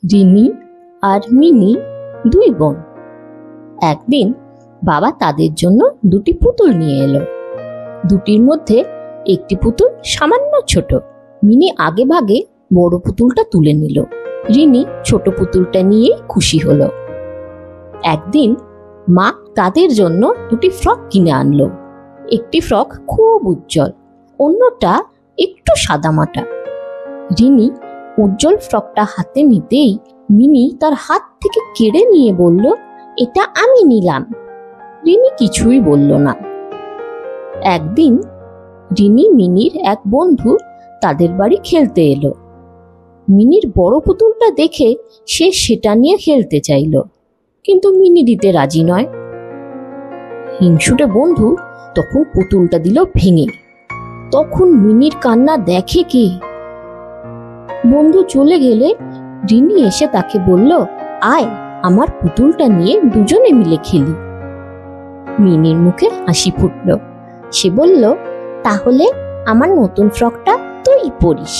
রিনি আর mini দুই বোন। একদিন বাবা তাদের জন্য দুটি পুতুল নিয়ে এলো। দুটির মধ্যে একটি পুতুল সামান্য ছোট। মিনি আগে ভাগে বড় পুতুলটা তুলে নিল। রিনি ছোট পুতুলটা নিয়ে খুশি হলো। একদিন মা তাদের জন্য দুটি ফ্রক কিনে আনলো। একটি ফ্রক খুব উজ্জ্বল, অন্যটা একটু সাদামাটা। রিনি উজ্জ্বল ফ্রকটা হাতে নিতেই মিনি তার হাত থেকে কেড়ে নিয়ে বলল, এটা আমি নিলাম। রিনি কিছুই বলল না। একদিন রিনি মিনির এক বন্ধু তাদের বাড়ি খেলতে এলো। মিনির বড় পুতুলটা দেখে সে সেটা নিয়ে খেলতে চাইল, কিন্তু মিনি দিতে রাজি নয়। হিংসুটে বন্ধু তখন পুতুলটা দিল ভেঙে। তখন মিনির কান্না দেখে কে? বন্ধু চলে গেলে রিনি এসে তাকে বলল, আয় আমার পুতুলটা নিয়ে দুজনে মিলে খেলি। মিনির মুখে হাসি ফুটল। সে বলল, তাহলে আমার নতুন ফ্রকটা তুই পরিস।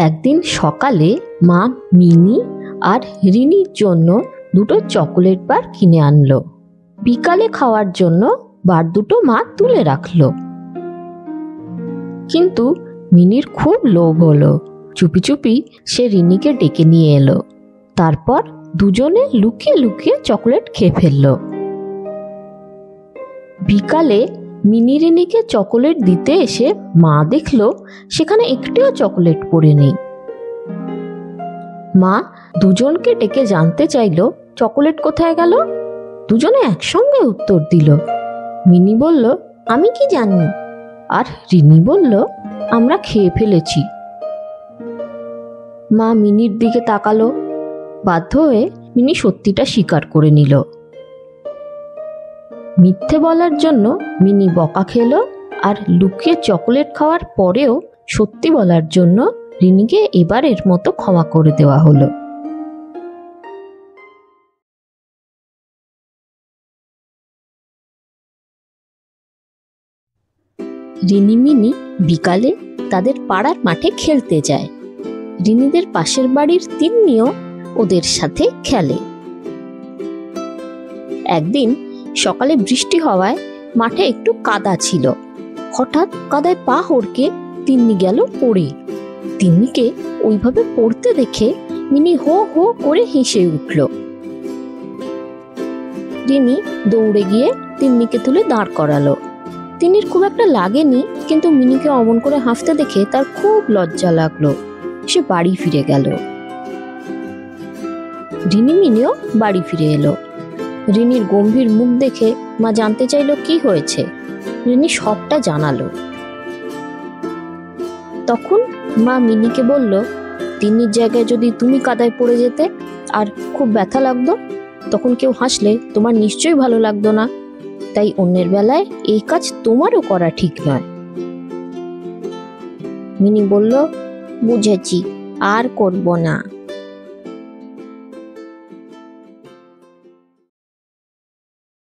একদিন সকালে মা মিনি আর রিনির জন্য দুটো চকোলেট বার কিনে আনলো। বিকালে খাওয়ার জন্য বার দুটো মা তুলে রাখলো। কিন্তু মিনির খুব লোভ হলো। চুপি চুপি সে রিনিকে ডেকে নিয়ে এলো। তারপর দুজনে লুকিয়ে লুকিয়ে চকোলেট খেয়ে ফেললো। বিকালে মিনি রিনিকে চকোলেট দিতে এসে মা দেখলো সেখানে একটিও চকোলেট পড়ে নেই। মা দুজনকে ডেকে জানতে চাইলো চকোলেট কোথায় গেল। দুজনে একসঙ্গে উত্তর দিল। মিনি বলল, আমি কি জানি। আর রিনি বলল, আমরা খেয়ে ফেলেছি। মা মিনির দিকে তাকালো। বাধ্য হয়ে মিনি সত্যিটা স্বীকার করে নিল। মিথ্যে বলার জন্য মিনি বকা খেলো, আর লুকিয়ে চকোলেট খাওয়ার পরেও সত্যি বলার জন্য রিনিকে এবারের মতো ক্ষমা করে দেওয়া হলো। রিনি মিনি বিকালে তাদের পাড়ার মাঠে খেলতে যায়। রিনিদের পাশের বাড়ির তিন্নিও ওদের সাথে খেলে। একদিন সকালে বৃষ্টি হওয়ায় মাঠে একটু কাদা ছিল। হঠাৎ কাদায় পা হড়কে তিন্নি গেল পড়ে। তিন্নিকে ওইভাবে পড়তে দেখে মিনি হো হো করে হেসে উঠল। রিনি দৌড়ে গিয়ে তিন্নিকে তুলে দাঁড় করালো। তিন্নির খুব একটা লাগেনি, কিন্তু মিনিকে অমন করে হাসতে দেখে তার খুব লজ্জা লাগলো। সে বাড়ি ফিরে গেল। রিনি মিনিও বাড়ি ফিরে এলো। রিনির গম্ভীর মুখ দেখে মা জানতে চাইলো কি হয়েছে। রিনি সবটা জানালো। তখন মা মিনিকে বলল, তিন্নির জায়গায় যদি তুমি কাদায় পড়ে যেতে আর খুব ব্যথা লাগতো, তখন কেউ হাসলে তোমার নিশ্চয়ই ভালো লাগতো না। তাই অন্যের বেলায় এই কাজ তোমারও করা ঠিক নয়। মিনি বলল, বুঝেছি, আর করব না।